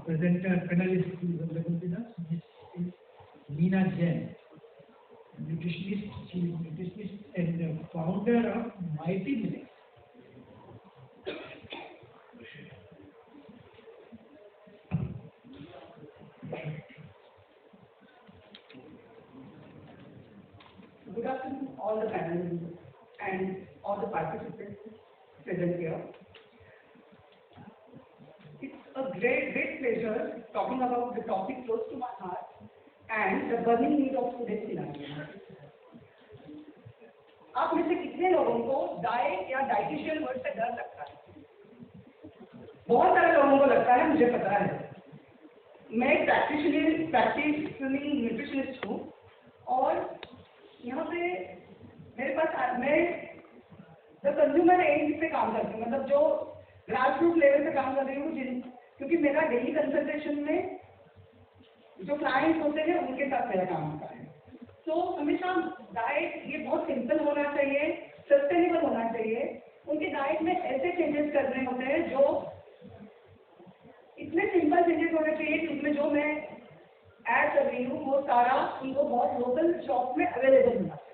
presenter panelist who is available with us. This is Meena Jain, nutritionist. She is nutritionist and the founder of Mighty Millets. Good afternoon, all the panelists and all the participants present here. It's a great pleasure talking about the topic close to my heart and the burning need of today's scenario. आप में से कितने लोगों को diet या dietitian word से डर लगता है? बहुत सारे लोगों को लगता है, मुझे पता है। मैं एक प्रैक्टिसिंग न्यूट्रिशनिस्ट हूँ और यहाँ पे मेरे पास मैं द कंज्यूमर एंड पे काम करती हूँ, मतलब जो ग्रास रूट लेवल पे काम कर रही हूँ, क्योंकि मेरा डेली कंसल्टेशन में जो क्लाइंट्स होते हैं उनके साथ मेरा काम होता है। तो हमेशा डाइट ये बहुत सिंपल होना चाहिए, सस्टेनेबल होना चाहिए। उनके डाइट में ऐसे चेंजेस करने होते हैं जो इतने सिंपल चेंजेस होने चाहिए कि उसमें जो मैं ऐड कर रही हूँ वो सारा उनको बहुत लोकल शॉप में अवेलेबल होना चाहिए।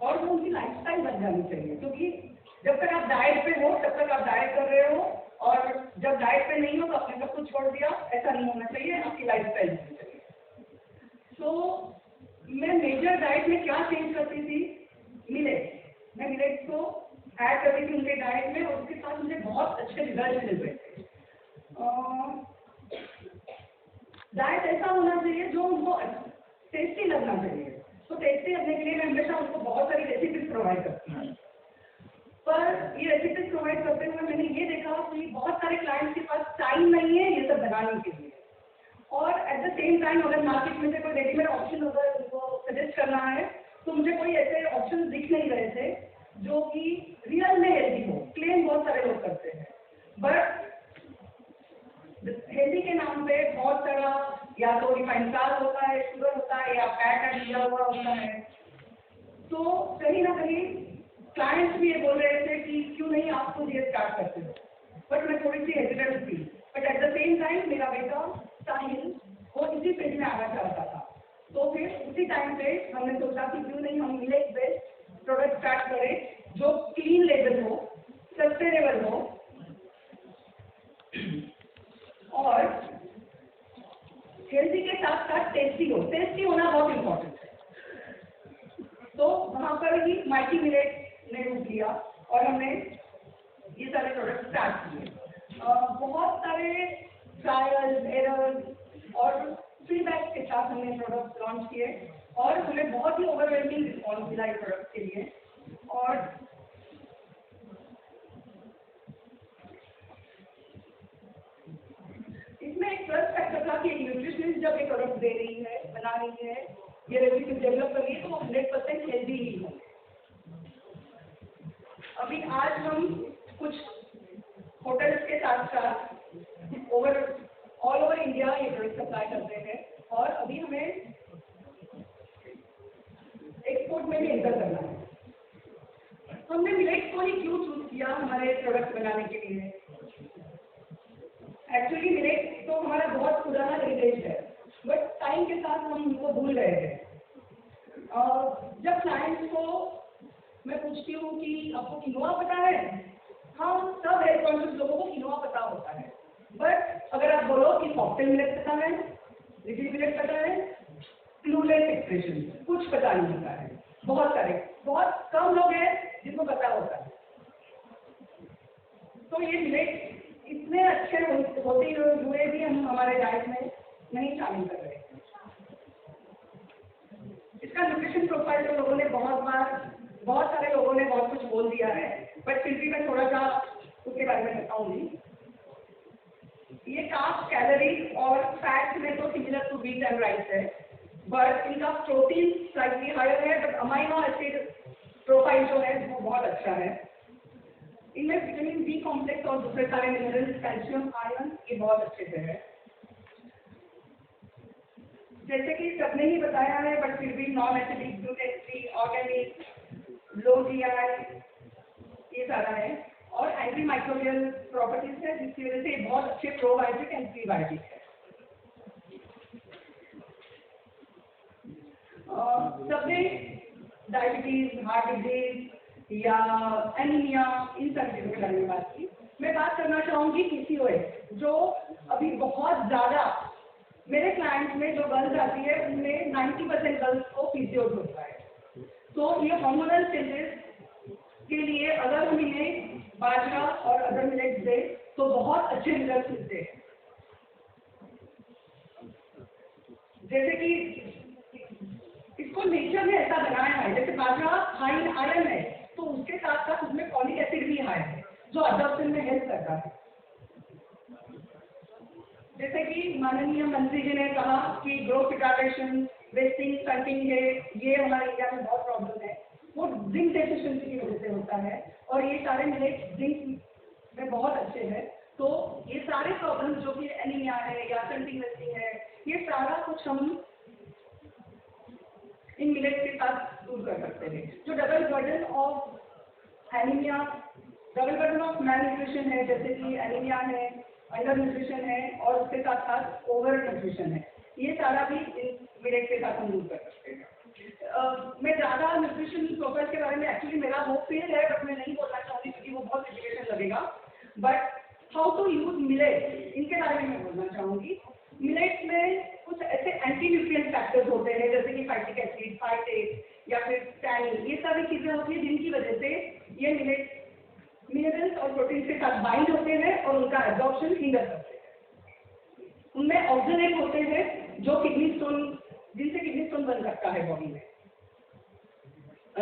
और वो उनकी लाइफस्टाइल बन जानी चाहिए, क्योंकि जब तक आप डाइट पे हो तब तक आप डाइट कर रहे हो, और जब डाइट पे नहीं हो तो आपने सब कुछ छोड़ दिया। ऐसा नहीं होना चाहिए, आपकी लाइफस्टाइल होनी चाहिए। तो मैं मेजर डाइट में क्या चेंज करती थी? मिलेट। मैं मिलेट को ऐड करती थी उनके डाइट में और उसके साथ मुझे बहुत अच्छे रिजल्ट मिल रहे थे। डाइट ऐसा होना चाहिए जो उनको टेस्टी लगना चाहिए। तो टेस्टी लगने के लिए मैं हमेशा उनको बहुत सारी रेसिपीज प्रोवाइड करती हूँ। पर ये रेसिपीज प्रोवाइड करते हुए मैंने ये देखा कि बहुत सारे क्लाइंट्स के पास टाइम नहीं है ये सब बनाने के लिए, और एट द सेम टाइम अगर मार्केट में से कोई रेडीमेड ऑप्शन अगर उनको सजेस्ट करना है तो मुझे कोई ऐसे ऑप्शन दिख नहीं रहे थे जो कि रियल में हेल्दी हो। क्लेम बहुत सारे लोग करते हैं, बट हेल्दी के नाम पे बहुत सारा या तो रिफाइंड फ्लावर होता है, शुगर होता है, या फैट ऐड किया हुआ होता है। तो कहीं ना कहीं क्लाइंट्स भी ये बोल रहे थे कि क्यों नहीं आप खुद ये स्टार्ट करते हो, बट मैं थोड़ी सी हेजिटेंट थी। But at the same time मेरा बेटा साहिल वो इसी फील्ड में आना चाहता था, तो फिर उसी टाइम पे हमने सोचा कि क्यों नहीं हम मिलेट बेस्ड प्रोडक्ट स्टार्ट करें जो क्लीन लेबल हो, सस्टेनेबल हो और हेल्दी के साथ साथ टेस्टी हो। टेस्टी होना बहुत इम्पोर्टेंट है। तो वहाँ पर ही माइटी मिलेट ने रूप लिया और हमने ये सारे प्रोडक्ट स्टार्ट किए। बहुत सारे ट्रायल एरर और फीडबैक के साथ हमने प्रोडक्ट लॉन्च किए और हमें बहुत ही ओवरवेलमिंग रिस्पॉन्स मिला इस प्रोडक्ट के लिए। और इसमें एक प्लस फैक्टर था कि एक न्यूट्रिशनिस्ट जब ये प्रोडक्ट दे रही है, बना रही है, ये रेसिपी डेवलप कर रही है, तो वो 100% हेल्दी ही हो। अभी आज हम कुछ होटल्स के साथ साथ ऑल ओवर इंडिया ये प्रोडक्ट सप्लाई करते हैं और अभी हमें एक्सपोर्ट में भी एंटर करना है। हमने मिलेट को ही क्यों चूज किया हमारे प्रोडक्ट बनाने के लिए? एक्चुअली मिलेट तो हमारा बहुत पुराना हेरिटेज है, बट टाइम के साथ हम उनको भूल गए हैं। जब क्लाइंट्स को मैं पूछती हूँ कि आपको किनोआ पता है? हाँ, सब हेल्थ कॉन्शियस लोगों को किनोआ पता होता है, बट अगर आप बोलो कि कॉकटेल मिलेट पता है, लिटिल मिलेट पता है, क्लूलेस एक्सप्रेशन, कुछ पता नहीं होता है। बहुत कम लोग हैं जिनको पता होता है। तो ये मिलेट इतने अच्छे होते हुए भी हम हमारे डाइट में नहीं शामिल कर रहे हैं। इसका न्यूट्रिशन प्रोफाइल तो लोगों ने बहुत सारे लोगों ने बहुत कुछ बोल दिया है, बट फिर भी मैं थोड़ा सा उसके बारे में बताऊंगी। ये कार्ब्स, कैलोरी और फैट में तो similar to wheat and rice है, बट इनका प्रोटीन स्लाइटली हायर है, बट अमाइनो एसिड प्रोफाइल जो है वो बहुत अच्छा है। इनमें विटामिन बी कॉम्प्लेक्स और दूसरे सारे मिनरल्स, कैल्शियम, आयरन ये बहुत अच्छे से है। जैसे कि सबने ही बताया है, बट फिर भी non acidic, gluten free, organic, low GI ये सारा है। एंटी माइक्रोबियल प्रॉपर्टीज है, जिसकी वजह से ये बहुत अच्छे प्रोबायोटिक एंड प्रीबायोटिक है। सबने डायबिटीज, हार्ट डिजीज या एनीमिया, इन सब चीजों के बारे में बात की। मैं बात करना चाहूंगी PCOS, जो अभी बहुत ज्यादा मेरे क्लाइंट्स में जो गर्ल्स आती है उनमें 90% गर्ल्स को PCOS होता है। तो ये हार्मोनल चेंजेस के लिए अगर हम इन्हें बाजरा और अदर मिलेट्स दें तो बहुत अच्छे रिजल्ट मिलते हैं। जैसे कि इसको नेचर ने ऐसा बनाया है, जैसे बाजरा हाई इन आयरन है तो उसके साथ साथ उसमें फॉलिक एसिड भी हाई है जो अडॉप्शन में हेल्प करता है। जैसे कि माननीय मंत्री जी ने कहा कि ग्रोथ रिटार्डेशन, वेस्टिंग, स्टंटिंग है, ये हमारे इंडिया में बहुत प्रॉब्लम है, वो जिंक डेफिशिएंसी की वजह से होता है और ये सारे मिलेट्स जिंक में बहुत अच्छे हैं। तो ये सारे प्रॉब्लम्स जो कि एनीमिया है या स्टंटिंग वेस्टिंग है, ये सारा कुछ हम इन मिलेट्स के साथ दूर कर सकते हैं। जो double burden of anaemia, double burden of malnutrition है, जैसे कि एनीमिया है, अंडर न्यूट्रिशन है और उसके साथ साथ ओवर न्यूट्रिशन है, ये सारा भी इन मिलेट के साथ हम दूर कर सकते हैं। मैं ज़्यादा न्यूट्रिशन प्रोफाइल के बारे में एक्चुअली मेरा वो फील्ड है, बट मैं नहीं बोलना चाहूँगी क्योंकि वो बहुत एजुकेशन लगेगा। But how to use millet, इनके बारे में मैं बोलना चाहूँगी। मिलेट्स में कुछ ऐसे एंटी न्यूट्रिएंट फैक्टर्स होते हैं जैसे कि फाइटिक एसिड, फाइटेट या फिर टैनिन, ये सारी चीज़ें होती हैं जिनकी वजह से ये मिलेट मिनरल्स और प्रोटीन के साथ बाइंड होते हैं और उनका एब्जॉर्प्शन हिंडर करते हैं। उनमें ऑक्जेलेट होते हैं जो किडनी स्टोन, जिनसे किडनी स्टोन बन सकता है बॉडी में।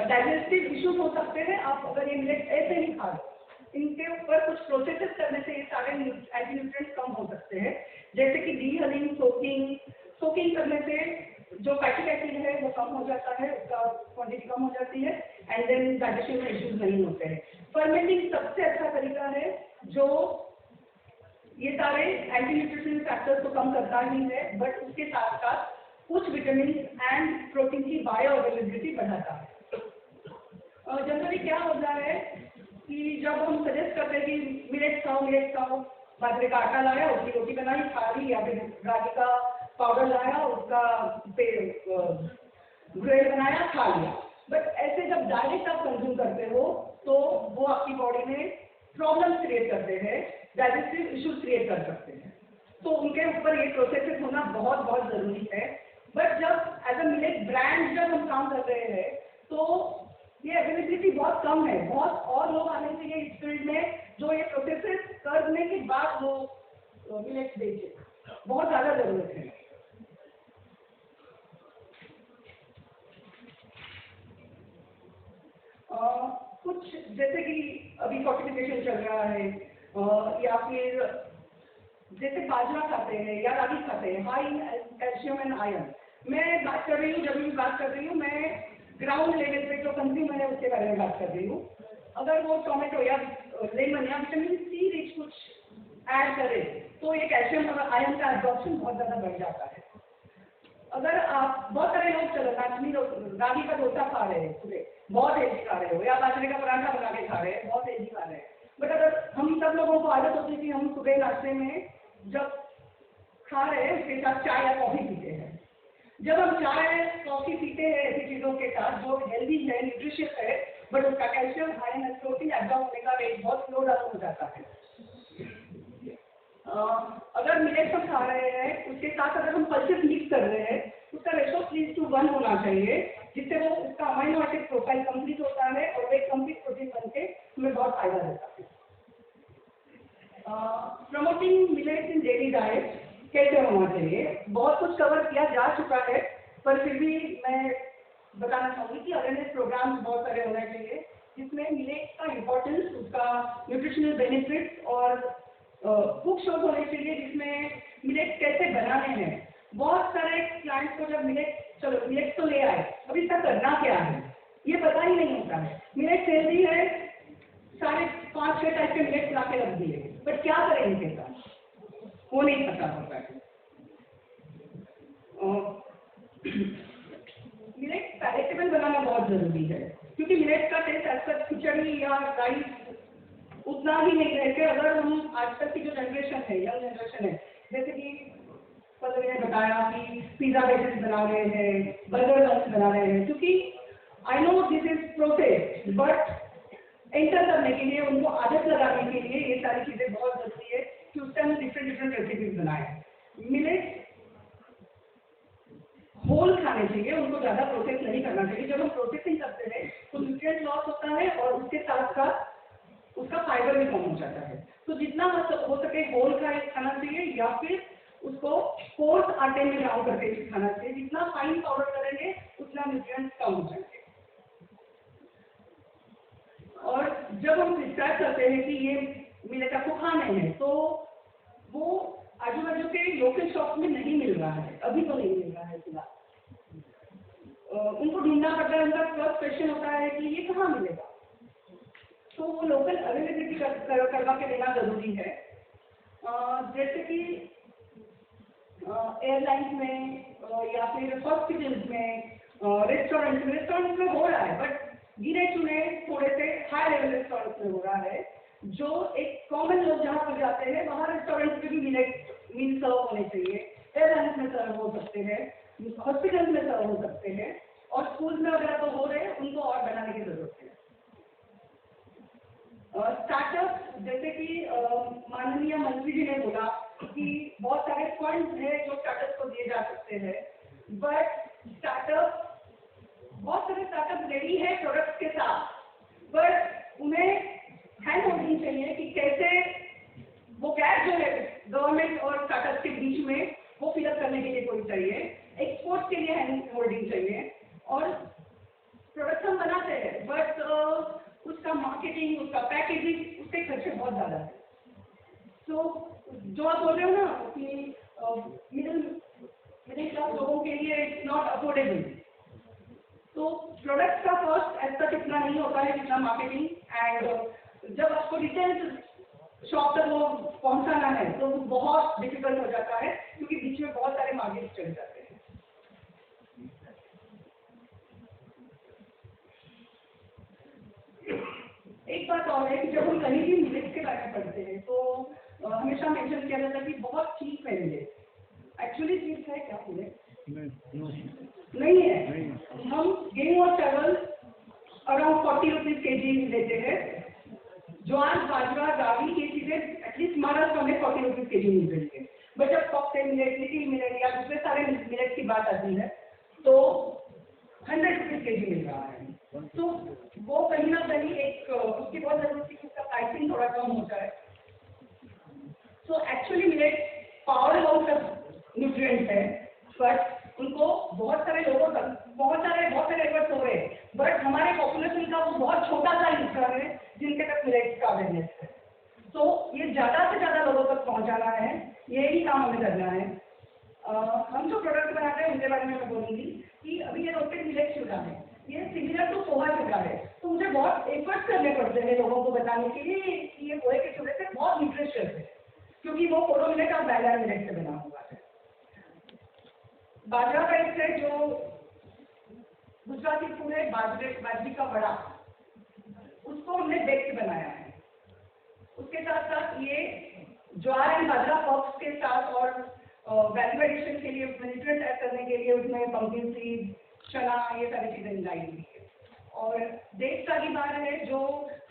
डाइजेस्टिव इश्यूज हो सकते हैं आप अगर ये मिलेट ऐसे ही खा लो। इनके ऊपर कुछ प्रोसेसेस करने से ये सारे एंटी न्यूट्रिएंट्स कम हो सकते हैं, जैसे कि डीहलिंग, सोकिंग करने से जो फैटिक एसिड है वो कम हो जाता है, उसका क्वांटिटी कम हो जाती है एंड देन डाइजेशन में इश्यूज नहीं होते हैं। फर्मेंटिंग सबसे अच्छा तरीका है जो ये सारे एंटी न्यूट्रिशन फैक्टर्स को कम करता ही है, बट उसके साथ साथ कुछ विटामिन एंड प्रोटीन की बायो अवेलेबिलिटी बढ़ाता है। जनरली क्या होता है कि जब हम सजेस्ट करते हैं कि मिलेट खाओ, बाजरे का आटा लाया उसकी रोटी बनाई खा ली, या फिर रागी का पाउडर लाया उसका ब्रेड बनाया खा लिया, बट ऐसे जब डायरेक्ट आप कंज्यूम करते हो तो वो आपकी बॉडी में प्रॉब्लम्स क्रिएट करते हैं, डाइजेस्टिव इश्यूज क्रिएट कर सकते हैं। तो उनके ऊपर ये प्रोसेसेस होना बहुत बहुत ज़रूरी है। बट जब एज अ मिलेट ब्रांड जब हम काम कर रहे हैं तो ये अवेलेबिलिटी बहुत कम है, बहुत और लोग आने चाहिए इस फील्ड में जो ये प्रोसेसेस करने के बाद वो मिलेट्स बेचे, बहुत ज़्यादा ज़रूरत है। कुछ जैसे कि अभी फोर्टिफिकेशन चल रहा है या फिर जैसे बाजरा खाते हैं या रागी खाते हैं, high in calcium and iron. मैं बात कर रही हूँ, जब भी बात कर रही हूँ मैं ग्राउंड लेवल पे जो कंज्यूमर है उसके बारे में बात कर रही हूँ। अगर वो टोमेटो या लेमन या विटामिन सी रिच कुछ ऐड करे तो ये कैल्शियम और आयरन का एब्जॉर्प्शन बहुत ज़्यादा बढ़ जाता है। अगर आप बहुत सारे लोग चलो नाचनी रागी का डोसा खा रहे हैं सुबह, बहुत हेल्दी खा रहे हो, या बाजरे का पराठा बना के खा रहे हैं, बहुत हेल्दी खा रहे हैं, बट अगर हम सब लोगों को आदत होती है कि हम सुबह नाश्ते में जब खा रहे हैं उसके साथ चाय या कॉफ़ी पीते हैं। जब हम चाय कॉफ़ी पीते हैं ऐसी चीज़ों के साथ जो हेल्दी है, न्यूट्रिशियस है, बट उसका कैल्शियम, आयरन, प्रोटीन एब्जॉर्ब होने का रेट बहुत स्लो डाउन हो जाता है। अगर मिलेट्स हम खा रहे हैं उसके साथ अगर हम पल्सेस मिक्स कर रहे हैं उसका रेशो 3:1 होना चाहिए, जिससे वो उसका अमाइनो एसिड प्रोफाइल कंप्लीट होता है और वे कंप्लीट प्रोटीन बनके हमें बहुत फायदा देता है। प्रमोटिंग मिलेट्स इन डेली डाइट कैसे होना चाहिए, बहुत कुछ कवर किया जा चुका है, पर फिर भी मैं बताना चाहूँगी कि अवेयरनेस प्रोग्राम्स बहुत सारे होने चाहिए जिसमें मिलेट्स का इम्पोर्टेंस, उसका न्यूट्रिशनल बेनिफिट्स और बुक शोज होने चाहिए जिसमें मिलेट्स कैसे बनाने हैं। बहुत सारे क्लाइंट्स को जब मिलेट्स तो ले आए, अब इसका करना क्या है ये पता ही नहीं होता है। मिलेट्स हेल्दी है, सारे 5-6 टाइप के मिलेट्स ला के रख दिए, बट क्या करें इनके साथ वो नहीं पता होता है। मिलेट्स पैलेटेबल बनाना बहुत जरूरी है क्योंकि मिलेट्स का टेस्ट अक्सर खिचड़ी या राइस उतना ही नहीं रह के अगर हम आज तक की जो जनरेशन है, यंग जनरेशन है, जैसे कि पल्लवी ने बताया कि पिज्जा बेसिस बना रहे हैं, बर्गर बंस बना रहे हैं, क्योंकि I know this is process, but enter करने के लिए, उनको आदत लगाने के लिए ये सारी चीजें बहुत जरूरी है कि उससे हम डिफरेंट रेसिपीज बनाएं। मिलेट होल खाने चाहिए, उनको ज्यादा प्रोसेस नहीं करना चाहिए। जब हम प्रोसेसिंग करते हैं तो न्यूट्रिएंट लॉस होता है और उसके साथ साथ उसका फाइबर भी कम हो जाता है। तो जितना हो सके होल खाना चाहिए या फिर उसको कोर्स आटे में ग्राउंड करके खाना चाहिए। जितना फाइन पाउडर करेंगे उतना न्यूट्रिएंट कम हो जाएंगे। और जब हम डिस्क्राइब करते हैं कि ये मिलेट आपको खाने हैं, तो वो आजू बाजू के लोकल शॉप में नहीं मिल रहा है, अभी तो नहीं मिल रहा है फिलहाल। उनको ढूंढना पड़ता है। उनका फर्स्ट क्वेश्चन होता है कि ये कहाँ मिलेगा, तो वो लोकल अवेलेबिलिटी करवा के देना जरूरी है। जैसे कि एयरलाइंस में या फिर हॉस्पिटल्स में, रेस्टोरेंट में हो रहा है, बट गिने चुने थोड़े से हाई लेवल रेस्टोरेंट में हो रहा है। जो एक कॉमन लोग जहाँ पर जाते हैं वहाँ रेस्टोरेंट में भी मील सर्व होने चाहिए। एयरलाइंस में सर्व हो सकते हैं, हॉस्पिटल में सर्व हो सकते हैं, और स्कूल में वगैरह तो हो रहे हैं, उनको और बढ़ाने की जरूरत है। स्टार्टअप, जैसे कि माननीय मंत्री जी ने बोला कि बहुत सारे फंड है जो स्टार्टअप को दिए जा सकते हैं, बट बहुत सारे स्टार्टअप रेडी है प्रोडक्ट्स के साथ, बट उन्हें हैंड होल्डिंग चाहिए कि कैसे वो गैप जो है गवर्नमेंट और स्टार्टअप के बीच में वो फिलअप करने के लिए कोई चाहिए। एक्सपोर्ट के लिए हैंड होल्डिंग चाहिए। और प्रोडक्ट हम बनाते हैं, बट उसका मार्केटिंग, उसका पैकेजिंग, उसके खर्चे बहुत ज़्यादा है। तो जो आप बोल रहे हो ना कि मिडिल क्लास लोगों के लिए इट्स नॉट अफोर्डेबल, तो प्रोडक्ट का कॉस्ट ऐसा तक इतना नहीं होता है जितना मार्केटिंग। एंड जब आपको रिटेल शॉप तक वो पहुंचाना है तो वो बहुत डिफिकल्ट हो जाता है, क्योंकि बीच में बहुत सारे मार्जिन चल जाते हैं। एक बात और है कि जब हम कहीं भी मिलेट्स के बारे में पढ़ते हैं तो हमेशा मेंशन किया जाता है कि बहुत चीप है मिलेट। एक्चुअली चीप है क्या मिलेट? नहीं है। हम गेहूं और चावल अराउंड 40 रुपीज केजी लेते हैं। ज्वार, बाजरा, रागी, ये चीजें एटलीस्ट महाराष्ट्र में 40 रुपीज केजी मिल रही है। बट जब कॉकटेल मिलेट, लिटिल मिलेट या दूसरे सारे मिलेट की बात आती है तो 100 रुपीज केजी मिल रहा है। तो वो कहीं ना कहीं एक उसकी बहुत जरूरत थी कि उसका प्राइसिंग थोड़ा कम हो जाए। So actually millet power house of nutrients है, बट उनको बहुत सारे लोगों तक बहुत सारे एफर्ट्स हो रहे हैं, बट हमारे पॉपुलेशन का वो बहुत छोटा सा हिस्सा है जिनके तक मिलेट्स का अवेयरनेस है। तो ये ज़्यादा से ज़्यादा लोगों तक पहुँचाना है, यही काम हमें करना है। हम जो प्रोडक्ट बनाते हैं उनके बारे में मैं बोलूँगी कि अभी ये रोस्टेड मिलेट चूल्हा है, ये सिमिलर टू पोहा चूल्हा है। तो मुझे बहुत एफर्ट्स करने पड़ते हैं लोगों को बताने के लिए कि ये पोहे के चूल्हे से बहुत न्यूट्रिशियस है, क्योंकि वो पोलो मिलेट और बैगन मिलेट से बना हुआ है। बाजरा राइस है जो गुजराती फूड है, बाजरी का बड़ा, उसको हमने बेक्ड बनाया है। उसके साथ साथ ये ज्वार एंड बाजरा पॉप्स के साथ और वैल्यू एडिशन के लिए, न्यूट्रिएंट ऐड करने के लिए उसमें पंपकिन सीड, चना, ये सारी चीजें मिलाई हुई है। और देश रागी बार है जो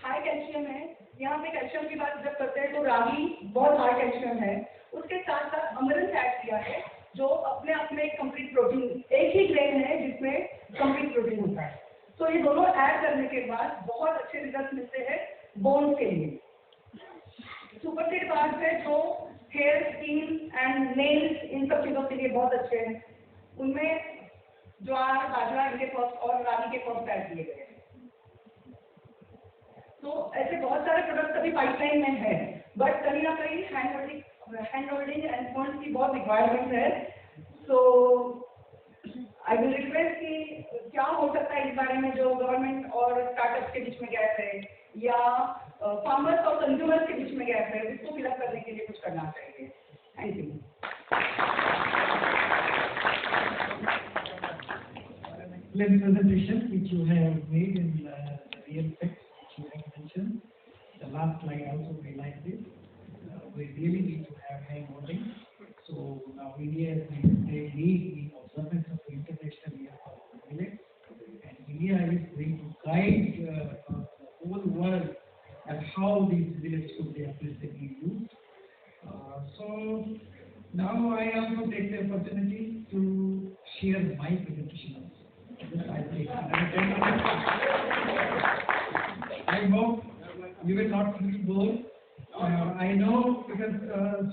हाई कैल्शियम है। यहाँ पे कैल्शियम की बात जब करते हैं तो रागी बहुत हाई कैल्शियम है। उसके साथ साथ अमरंथ ऐड किया है जो अपने आप में एक कंप्लीट प्रोटीन, एक ही ग्रेन है जिसमें कंप्लीट प्रोटीन होता है। तो ये दोनों ऐड करने के बाद बहुत अच्छे रिजल्ट मिलते हैं बोन्स के लिए। सुपर सीड बार्स है जो हेयर, स्किन एंड नेल्स, इन सब चीज़ों के लिए बहुत अच्छे हैं। उनमें ज्वार, बाजरा, इनके पॉप्स और रागी के पॉप्स ऐड किए गए हैं। तो ऐसे बहुत सारे प्रोडक्ट्स अभी पाइपलाइन में है, बट कहीं ना कहीं हैंड होल्डिंग एंड फंड्स की बहुत रिक्वायरमेंट है। सो आई विल रिक्वेस्ट कि क्या हो सकता है इस बारे में जो गवर्नमेंट और स्टार्टअप के बीच में गैप है या फार्मर्स और कंज्यूमर्स के बीच में गैप है, उसको फिलअप करने के लिए कुछ करना चाहिए। Thank you. Presentation which you have made in the real facts which you have mentioned. The last slide also highlights this. We really need to have hand holding. So now India is going to take lead in observance of the International Year of Millets, and India is going to guide the whole world and how these millets should be appropriately used. So now I also take the opportunity to share my presentation. Just I take another 10 minutes. I hope you will not feel bored. I know because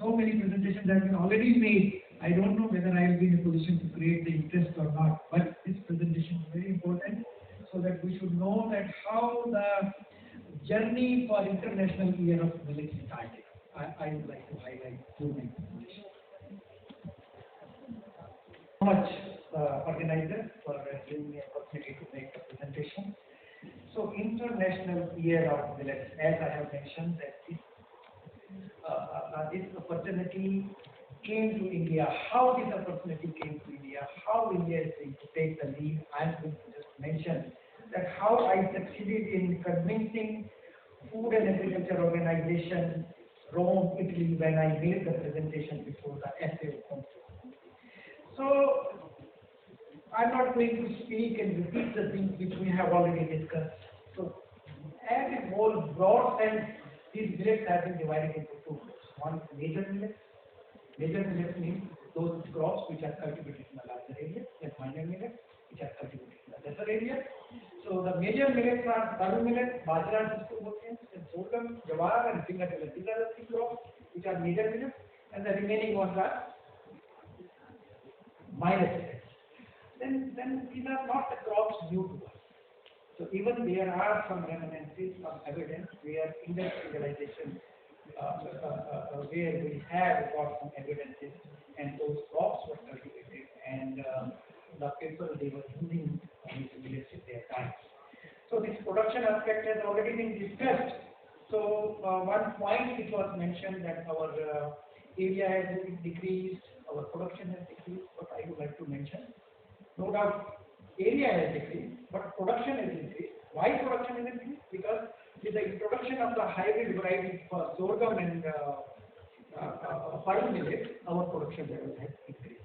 so many presentations have been already made. I don't know whether I will be in a position to create the interest or not. But this presentation is very important so that we should know that how the journey for International Year of Millet started. I would like to highlight through my presentation. So much organizer for giving me an opportunity to make the presentation. So International Year of Millets, as I have mentioned, that this opportunity came to India. How this opportunity came to India, how India is going to take the lead, I am going to just mention that how I succeeded in convincing Food and Agriculture Organization, Rome, Italy, when I made the presentation before the FAO conference. So I'm not going to speak and repeat the things which we have already discussed. So as a whole broad sense, these millets have been divided into two groups. One is major millets. Major millets means those crops which are cultivated in a larger area, and minor millets which are cultivated in a lesser area. So the major millets are Taru millet, Bajra, and sorghum, Jawar, and finger millet. These are the three crops which are major millets, and the remaining ones are minor millets. Then these are not the crops new to us. So even there are some reminiscences, some evidence where industrialization, where we have got some evidences, and those crops were cultivated, and the people they were using these millets at their time. So this production aspect has already been discussed. So one point which was mentioned that our area has decreased, our production has decreased, but I would like to mention, no doubt area has decreased, but production has increased. Why production has increased? Because with the introduction of the hybrid varieties for sorghum and pearl millet, our production level has increased.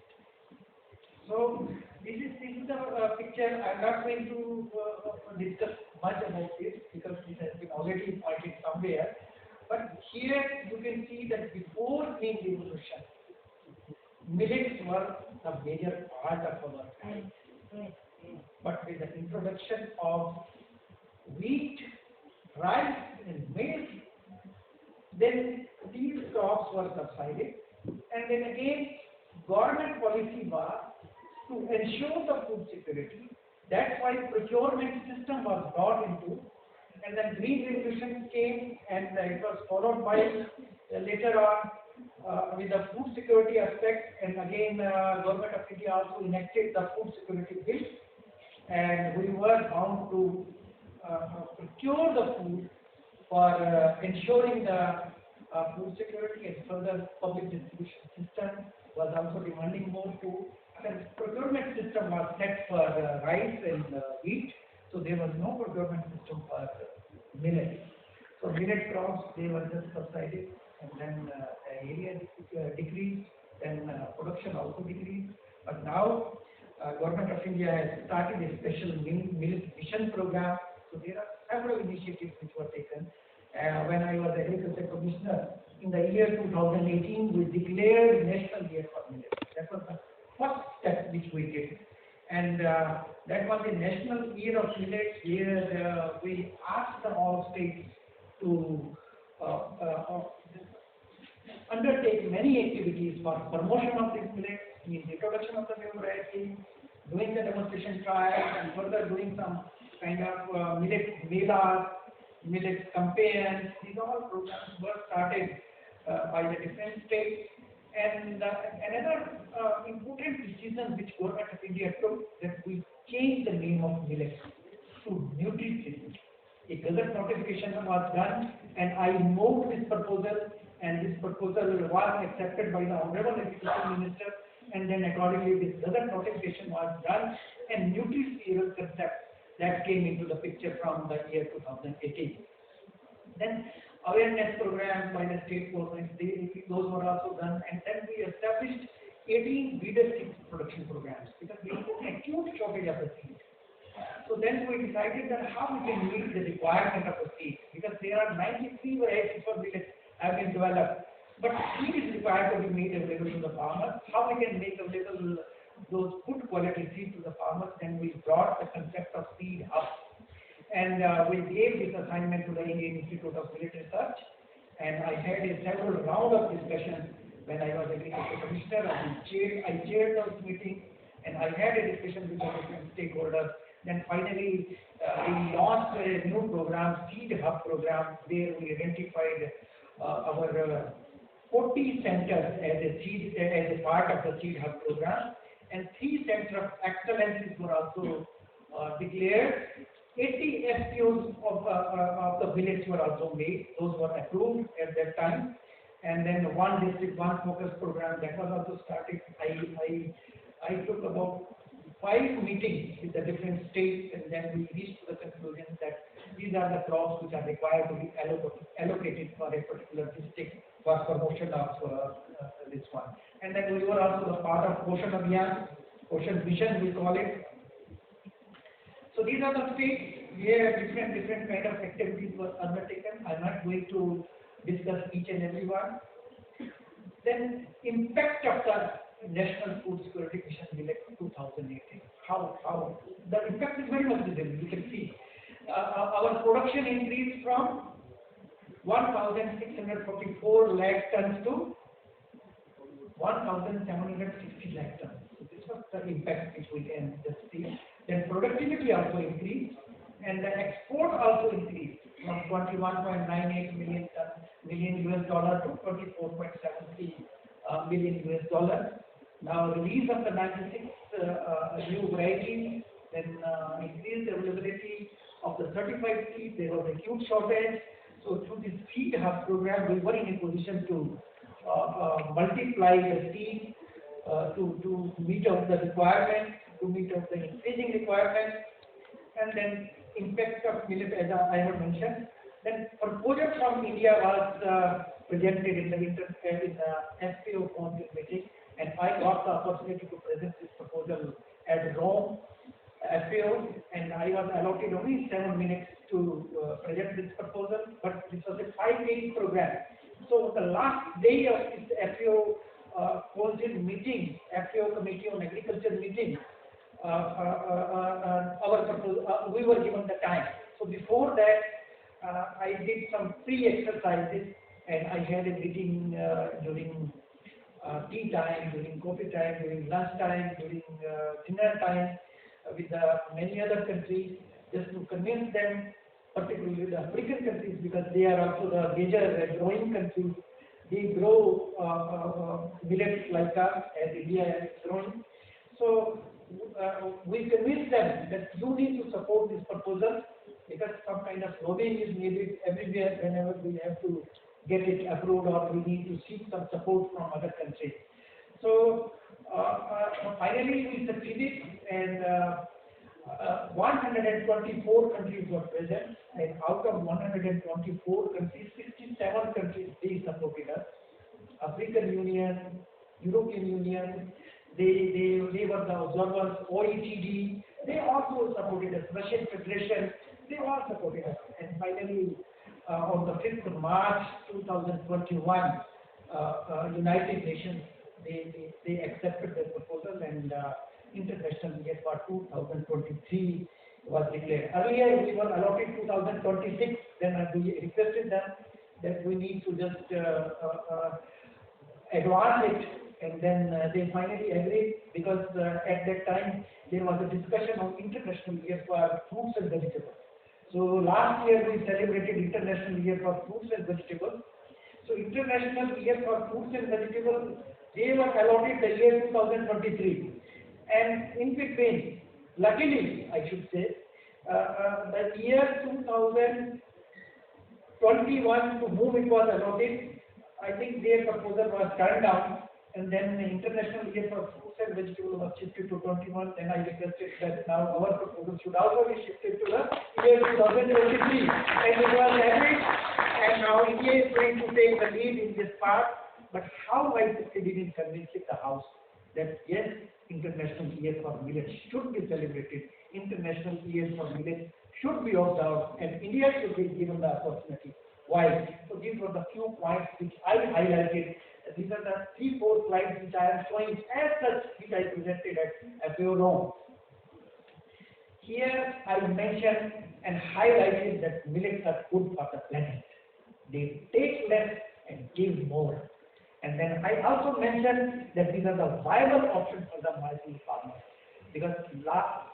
So this is the picture. I am not going to discuss much about this because this has been already pointed somewhere. But here you can see that before Green Revolution, millets were the major part of our time. But with the introduction of wheat, rice, and maize, then these crops were subsided, and then again, government policy was to ensure the food security. That's why procurement system was brought into, and then Green Revolution came, and it was followed by later on with the food security aspect, and again, Government of India also enacted the Food Security Bill, and we were bound to procure the food for ensuring the food security, and further public distribution system was also demanding more food. And procurement system was set for rice and wheat, so there was no procurement system for millet. So millet crops, they were just subsided, and then the area decreased, then production also decreased. But now Government of India has started a special millet mission program. So there are several initiatives which were taken. When I was Agriculture Commissioner in the year 2018, we declared National Year for Millet. That was the first step which we did, and that was a National Year of Millet, where we asked all states to undertake many activities for promotion of this millet, means introduction of the new variety, doing the demonstration trials, and further doing some kind of millet melas, millet campaigns. These all programs were started by the different states. And another important decision which Government of India took, that we changed the name of millet to Nutri-Science. A gazette notification was done, and I moved this proposal, and this proposal was accepted by the Honorable Agriculture Minister, and then accordingly this gazette notification was done, and Nutri-Science concept that came into the picture from the year 2018. Then awareness programs by the state government. Those were also done, and then we established 18 breeder seed production programs because we had an acute shortage of the seed. So then we decided that how we can meet the requirement of the seed, because there are 93 varieties for millets have been developed, but seed is required to be made available to the farmer. How we can make available those good quality seed to the farmers? Then we brought the concept of seed hub, and we gave this assignment to the Indian Institute of Millet Research, and I had a several round of discussion when I was agriculture commissioner. I chaired those meetings, and I had a discussion with the different stakeholders. Then finally, we launched a new program, Seed Hub program, where we identified our 40 centers as a part of the Seed Hub program, and 3 centers of excellences were also declared. 80 FPOs of the millets were also made; those were approved at that time. And then one district, one focus program that was also started. I took about 5 meetings with the different states, and then we reached to the conclusion that these are the crops which are required to be allocated for a particular district for promotion of this one. And then we were also the part of Poshan Abhiyan, Poshan Mission we call it. So these are the states where different kind of activities were undertaken. I'm not going to discuss each and every one. Then impact of the National Food Security Mission Millet 2018. How the impact is very much visible. You can see our production increased from 1,644 lakh tons to 1,760 lakh tons. So this was the impact which we can just see. Then productivity also increased, and the export also increased from 21.98 million US dollar to 24.73 million US dollar. Now release of the 96 new varieties, then increased availability of the certified seed. There was a huge shortage. So through this Seed Hub program, we were in a position to multiply the seed to meet out the requirement, to meet out the increasing requirement. And then impact of millet, as I have mentioned. Then proposal from India was presented in the FPO Council meeting, and I got the opportunity to present this proposal at Rome FPO, and I was allotted only 7 minutes to present this proposal, but this was a 5-day program. So the last day of this FPO Council meeting, FPO Committee on Agriculture meeting, our proposal, we were given the time. So before that, I did some pre-exercises, and I had a meeting during tea time, during coffee time, during lunch time, during dinner time with many other countries, just to convince them, particularly the African countries, because they are also the major growing countries. They grow millets like us, as India is growing. So we convinced them that you need to support this proposal, because some kind of lobbying is needed everywhere whenever we have to get it approved, or we need to seek some support from other countries. So finally we succeeded, and 124 countries were present, and out of 124 countries, 67 countries they supported us. African Union, European Union, they were the observers. OECD, they also supported us. Russian Federation, they all supported us. And finally, on the 5th of March 2021, United Nations, they accepted the proposal, and International Year for 2023 was declared. Earlier we were allotted 2026, then we requested them that we need to just advance it, and then they finally agreed, because at that time there was a discussion on International Year for Fruits and Vegetables. So last year we celebrated International Year for Fruits and Vegetables. So International Year for Fruits and Vegetables, they were allotted the year 2023. And in between, luckily I should say, the year 2021 to whom it was allotted, I think their proposal was turned down, and then the International Year for Fruits and Vegetables was shifted to 21. Then I requested that now our proposal should also be shifted to the year 2023, and it was agreed. And now India is going to take the lead in this part, but how I succeeded in convincing the House that yes, International Year for Millets should be celebrated, International Year for Millets should be observed, and India should be given the opportunity. Why? So these were the few points which I highlighted. These are the 3-4 slides which I am showing as such, which I presented at FAO. Here I mentioned and highlighted that millets are good for the planet. They take less and give more. And then I also mentioned that these are the viable options for the marginal farmers. Because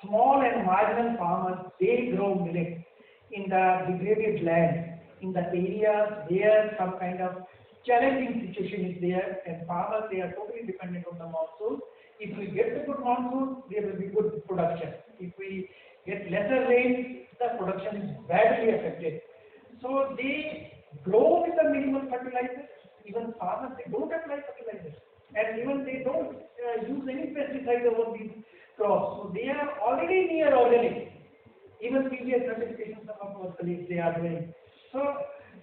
small and marginal farmers, they grow millet in the degraded land, in the areas where some kind of challenging situation is there, and farmers, they are totally dependent on the monsoon. If we get the good monsoon, there will be good production. If we get lesser rain, the production is badly affected. So they grow with the minimal fertilizers. Even farmers, they don't apply fertilizers, and even they don't use any pesticide over these crops. So they are already near organic. Even previous certifications of our colleagues, they are doing. So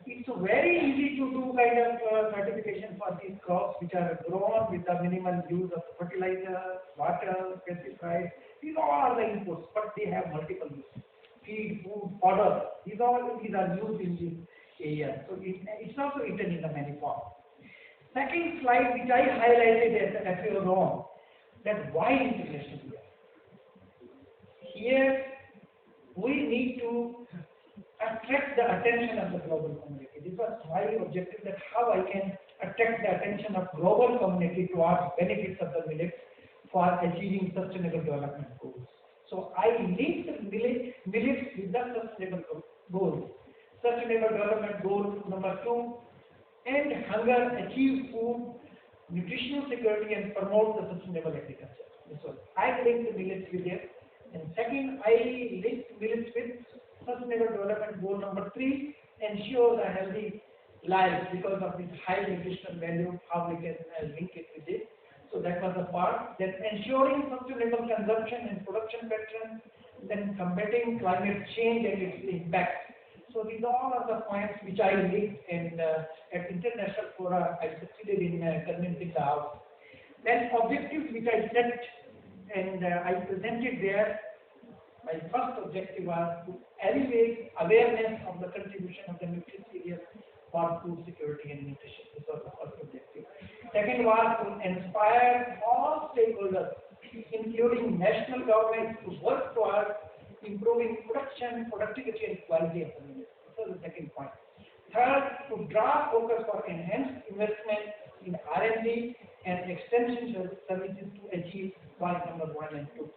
it's very easy to do kind of certification for these crops which are grown with the minimal use of fertilizer, water, pesticides. These all are the inputs, but they have multiple uses. Feed, food, fodder. These are used in this area. So it's also written in the many forms. Second slide which I highlighted as FAO, that why International Year? Here we need to attract the attention of the global community. This was my objective, that how I can attract the attention of global community towards benefits of the millets for achieving sustainable development goals. So I linked millets with the sustainable goals. Sustainable development goal number 2, end hunger, achieve food, nutritional security, and promote the sustainable agriculture. So I linked millets with it. And second, I linked millets with sustainable development goal number 3, ensure a healthy life, because of this high nutritional value, how we can link it with it. So that was the part. Then ensuring sustainable consumption and production patterns, then combating climate change and its impact. So these all are the points which I linked, and at international fora I succeeded in convincing the House. Then objectives which I set and I presented there. My first objective was to elevate awareness of the contribution of the nutrient for food security and nutrition. This was the first objective. Second was to inspire all stakeholders, including national governments, to work towards improving production, productivity, and quality of the millet. This was the second point. Third, to draw focus for enhanced investment in R&D and extension services to achieve point number 1 and 2.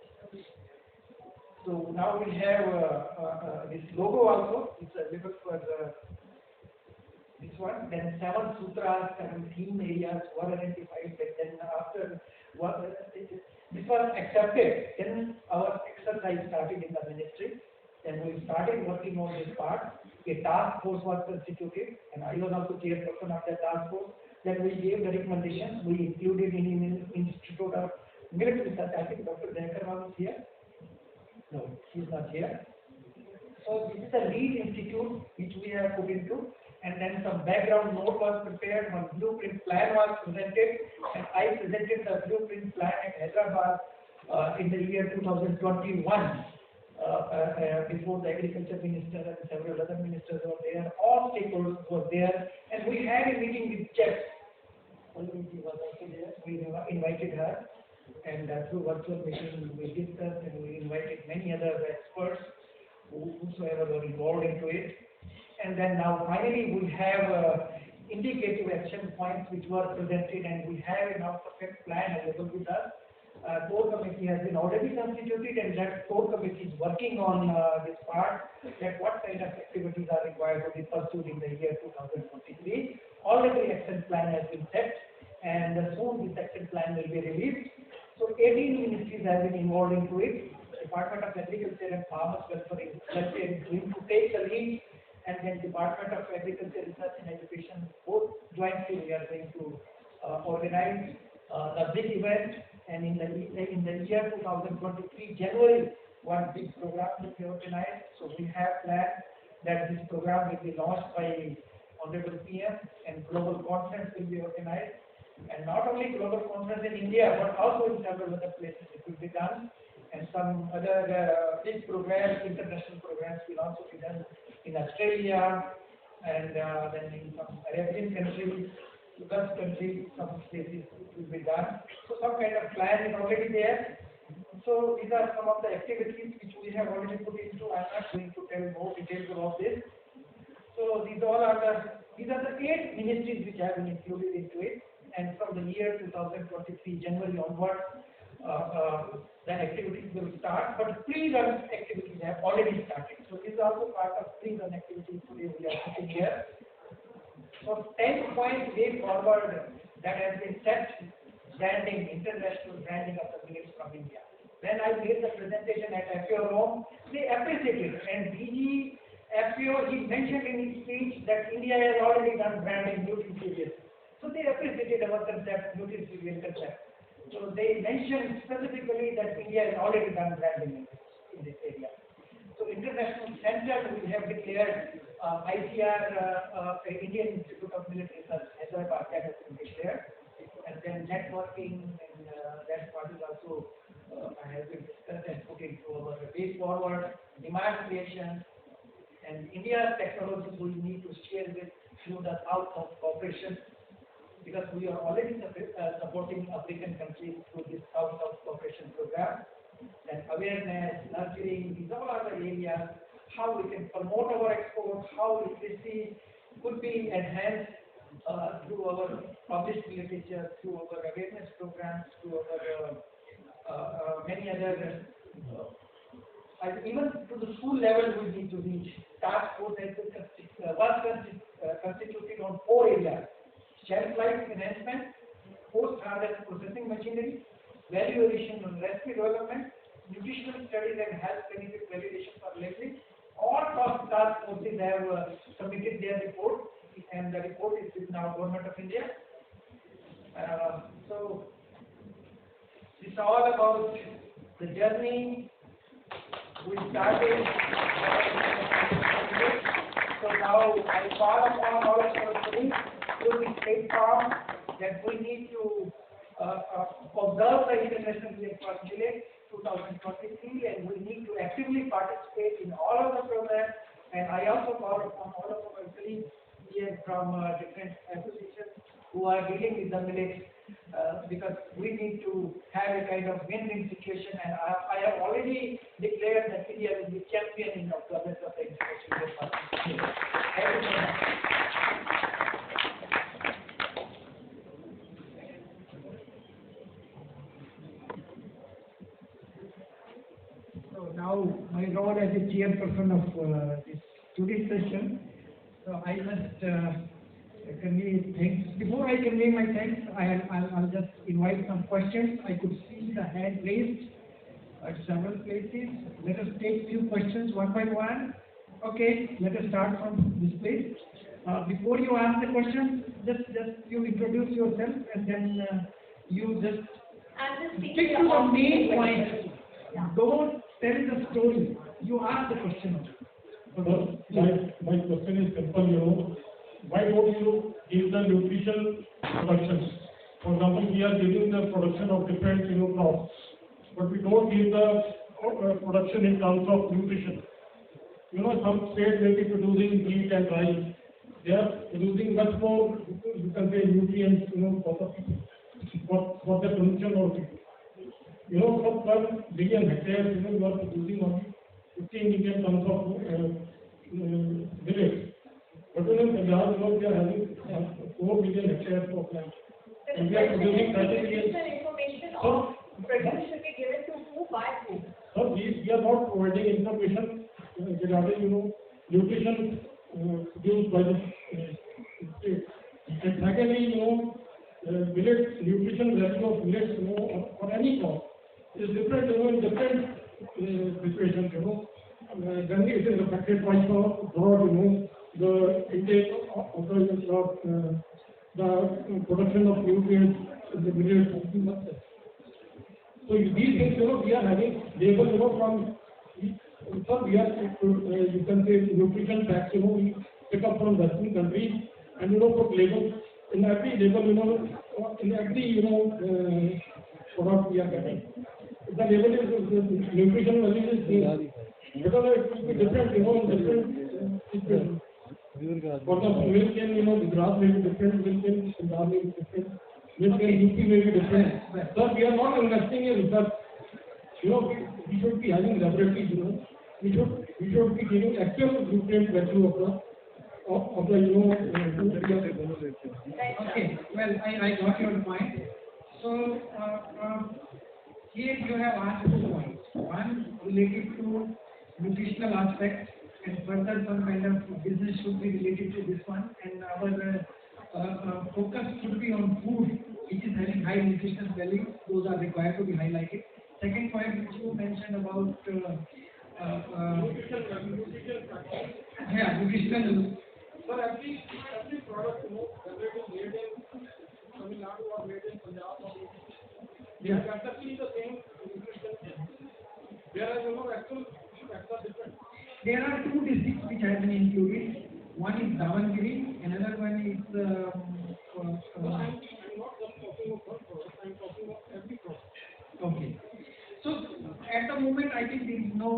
So now we have this logo also. It's available for this one. Then 7 sutras, 7 theme areas were identified. But then after this was accepted, then our exercise started in the ministry. Then we started working on this part. A task force was constituted, and I was also chairperson of that task force. Then we gave the recommendations. We included in Institute of Millet Research. I think Dr. Denkar was here. No, he is not here. So this is the lead institute which we have put into, and then some background note was prepared, one blueprint plan was presented, and I presented the blueprint plan at Hyderabad in the year 2021 before the agriculture minister and several other ministers were there. All stakeholders were there, and we had a meeting with chefs. She was also there. We invited her, and through virtual meeting we discussed, and we invited many other experts whosoever were involved into it. And then now finally we have indicative action points which were presented, and we have a now perfect plan available with us. Core committee has been already constituted, and that core committee is working on this part, that what kind of activities are required to be pursued in the year 2023. Already action plan has been set, and soon this action plan will be released. So 18 ministries have been involved into it. Department of Agriculture and Farmers Welfare is going to take the lead, and then Department of Agriculture, Research and Education, both jointly we are going to organize the big event. And in the year 2023 January, one big program will be organized. So we have planned that this program will be launched on Honorable PM, and global conference will be organized. And not only global conference in India, but also in several other places it will be done. And some other big programs, international programs will also be done in Australia, and then in some Arabian countries, Gulf countries, some places it will be done. So some kind of plan is already there. So these are some of the activities which we have already put into. I am not going to tell more details about this. So these are the 8 ministries which have been included into it. And from the year 2023 January onward, the activities will start. But pre-run activities have already started. So this is also part of pre-run activities today we are putting here. So 10-point way forward that has been set, branding, international branding of the millets from India. When I made the presentation at FAO Rome, they appreciated, and DG FAO, he mentioned in his speech that India has already done branding nutrient. So they appreciated our concept, nutrient concept. So they mentioned specifically that India has already done branding in this area. So international center we have declared ICR, Indian Institute of Military Research, Hyderabad, that has been declared. And then networking, and that part is also has been discussed and put into our way forward, demand creation, and India's technologies we need to share with through the South-South cooperation, because we are already supporting African countries through this South-South cooperation program. And awareness, nurturing, these all are the areas, how we can promote our export, how literacy could be enhanced through our published literature, through our awareness programs, through our many other, even to the school level we need to reach. Task force has been constituted on 4 areas: shelf life enhancement, post-harvest processing machinery, value addition and recipe development, nutritional studies and health benefit validation for labeling. All task forces have submitted their report, and the report is with now Government of India. So it's all about the journey we started. So now I call upon all of our colleagues to be platform that we need to observe the International Millet Party 2023, and we need to actively participate in all of the programs. And I also call upon all of our colleagues here from different associations who are dealing with the millets, because we need to have a kind of win-win situation. And I have already declared that India will be champion in the governance of the International Millet Party. Thank you so much. So now my role as a chairperson of this today's session. So I must convey thanks. Before I convey my thanks, I'll just invite some questions. I could see the hand raised at several places. Let us take few questions one by one. Okay, let us start from this place. Before you ask the question, just you introduce yourself, and then you just stick to the main point. Yeah. Don't tell the story. You ask the question. My question is simple, why don't you give the nutrition productions? For example, we are giving the production of different crops, but we don't give the production in terms of nutrition. Some states may be producing wheat and rice. They are producing much more, you can say, nutrients, for the production of people. From 1 billion hectares, you are producing only 15 million tons of millets. But Punjab, we are having 4 million hectares of land. And we are producing 30 million. Information of production should be given to who, by who? So we are not providing information regarding nutrition used by the state. And secondly, millet nutrition value of millets, or any crop is different, in different situations. Generally, it is affected by drought, the intake of the production of nutrients in the millet. So these things, we are having labels, from we are, you can say, nutrition facts, we pick up from Western countries, put labels in every label, in every, product we are getting. If the label is nutrition value is because it will be different, in different situations. For the milk in Gujarat may be different, milk in Punjab may be different, milk in UP may be different. Sir, we are not investing in research. We should be having laboratories, we should be giving actual nutrient value of the Okay, well, I got your point. So, here you have asked 2 points. One related to nutritional aspect, and further some kind of business should be related to this one, and our focus should be on food which is having high nutritional value. Those are required to be highlighted. Second point which you mentioned about nutritional. Sir, every product, whether it is made in Tamil Nadu or made in Punjab or they are exactly the same nutrition. Whereas, actual facts are different. There are 2 districts which have been included. One is Davangere, another one is. I'm not talking of one product, I'm talking of every product. Okay. So at the moment, I think there is no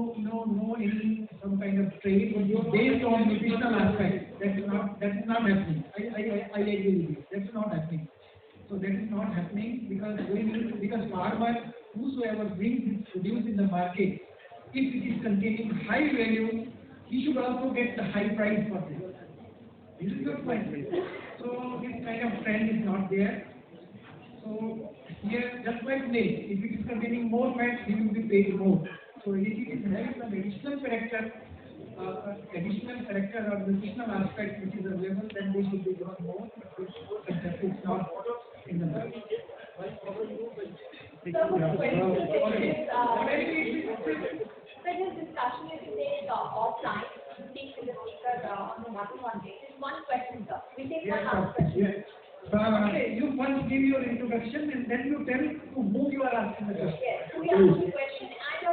any some kind of trade based on nutritional aspect. That is not happening. I agree with you. That is not happening. So that is not happening because farmer whosoever brings this produce in the market, if it is containing high value, he should also get the high price for this. This is your point. So this kind of trend is not there. So here, just like milk, if it is containing more fat, he will be paid more. So if it is having some additional character or nutritional aspect which is available, then they should be given more. But that is not in the market. So this discussion is made offline. You speak to the speaker on the one-on-one basis. One question, sir. We take one last question. Yes. Okay, you first give your introduction and then you tell to whom you are asking the question. Yes. So we ask you a question and